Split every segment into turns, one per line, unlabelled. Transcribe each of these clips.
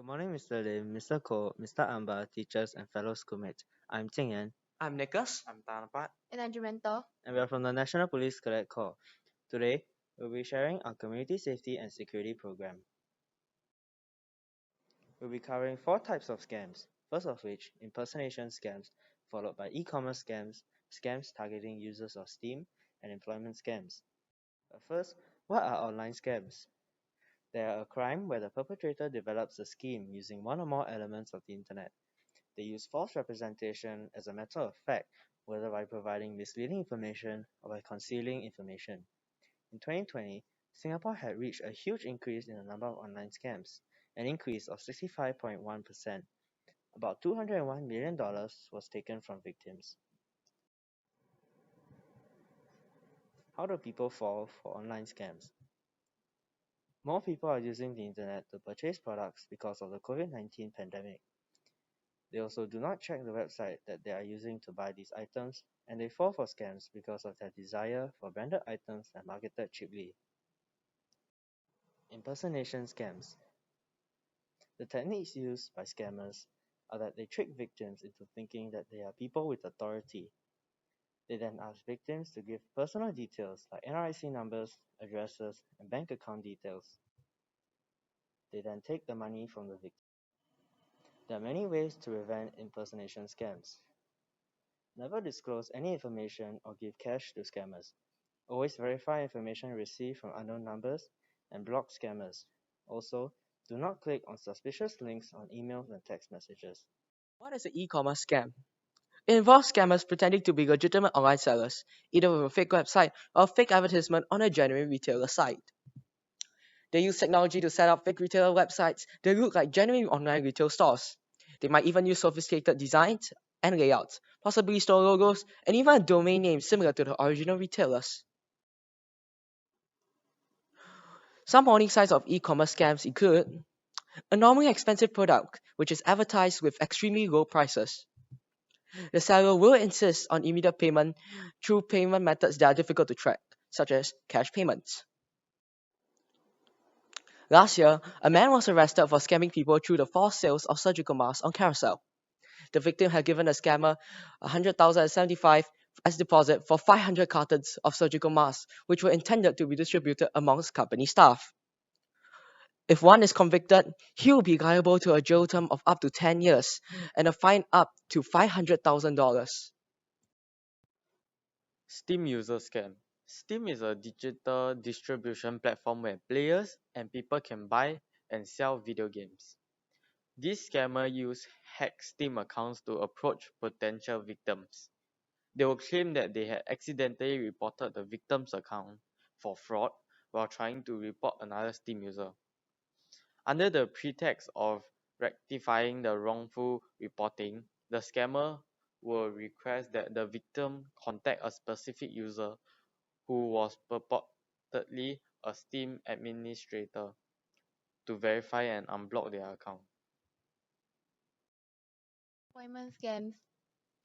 morning, Mr. Lim, Mr. Ko, Mr. Amba, teachers, and fellow schoolmates. I'm Jing Yan,
I'm Nicholas. I'm Tanapat.
And I'm Jumento.
and we are from the National Police Cadet Corps. Today, we'll be sharing our Community Safety and Security program. We'll be covering 4 types of scams, first of which, impersonation scams, followed by e-commerce scams, scams targeting users of Steam, and employment scams. But first, what are online scams? They are a crime where the perpetrator develops a scheme using one or more elements of the internet. They use false representation as a matter of fact, whether by providing misleading information or by concealing information. In 2020, Singapore had reached a huge increase in the number of online scams, an increase of 65.1%. About $201 million was taken from victims. How do people fall for online scams? More people are using the internet to purchase products because of the COVID-19 pandemic. They also do not check the website that they are using to buy these items, and they fall for scams because of their desire for branded items that are marketed cheaply. Impersonation scams. The techniques used by scammers are that they trick victims into thinking that they are people with authority. They then ask victims to give personal details like NRIC numbers, addresses, and bank account details. They then take the money from the victim. There are many ways to prevent impersonation scams. Never disclose any information or give cash to scammers. Always verify information received from unknown numbers and block scammers. Also, do not click on suspicious links on emails and text messages.
What is an e-commerce scam? It involves scammers pretending to be legitimate online sellers, either with a fake website or a fake advertisement on a genuine retailer site. They use technology to set up fake retailer websites that look like genuine online retail stores. They might even use sophisticated designs and layouts, possibly store logos, and even a domain name similar to the original retailers. Some warning signs of e-commerce scams include a normally expensive product, which is advertised with extremely low prices. The seller will insist on immediate payment through payment methods that are difficult to track, such as cash payments. Last year, a man was arrested for scamming people through the false sales of surgical masks on Carousel. The victim had given the scammer 100,075 as deposit for 500 cartons of surgical masks, which were intended to be distributed amongst company staff. If one is convicted, he will be liable to a jail term of up to 10 years and a fine up to $500,000.
Steam user scam. Steam is a digital distribution platform where players and people can buy and sell video games. These scammers use hacked Steam accounts to approach potential victims. They will claim that they had accidentally reported the victim's account for fraud while trying to report another Steam user. Under the pretext of rectifying the wrongful reporting, the scammer will request that the victim contact a specific user who was purportedly a Steam administrator to verify and unblock their account.
Employment scams.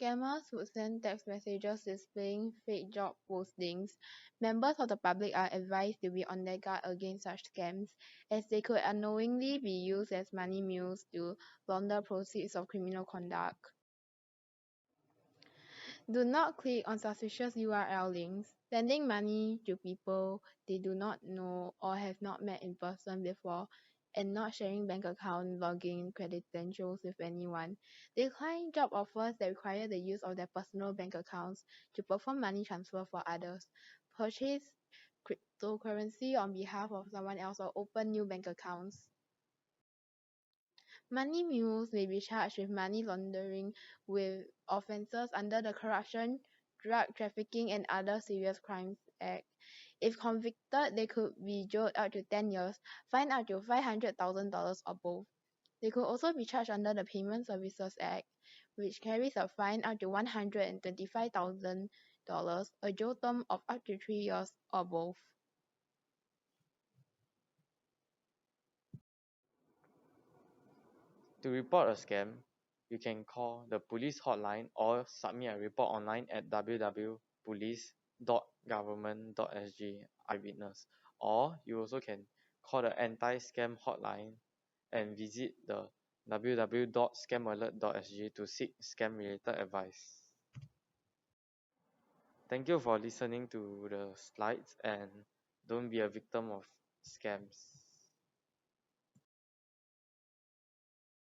Scammers would send text messages displaying fake job postings. Members of the public are advised to be on their guard against such scams, as they could unknowingly be used as money mules to launder proceeds of criminal conduct. Do not click on suspicious URL links. Sending money to people they do not know or have not met in person before, and not sharing bank account login credentials with anyone. Decline job offers that require the use of their personal bank accounts to perform money transfer for others. Purchase cryptocurrency on behalf of someone else or open new bank accounts. Money mules may be charged with money laundering with offences under the Corruption, Drug Trafficking and Other Serious Crimes Act. If convicted, they could be jailed up to 10 years, fined up to $500,000 or both. They could also be charged under the Payment Services Act, which carries a fine up to $125,000, a jail term of up to 3 years, or both.
To report a scam, you can call the police hotline or submit a report online at www.police.government.sg eyewitness, or you also can call the anti-scam hotline and visit the www.scamalert.sg to seek scam related advice. Thank you for listening to the slides, and don't be a victim of scams.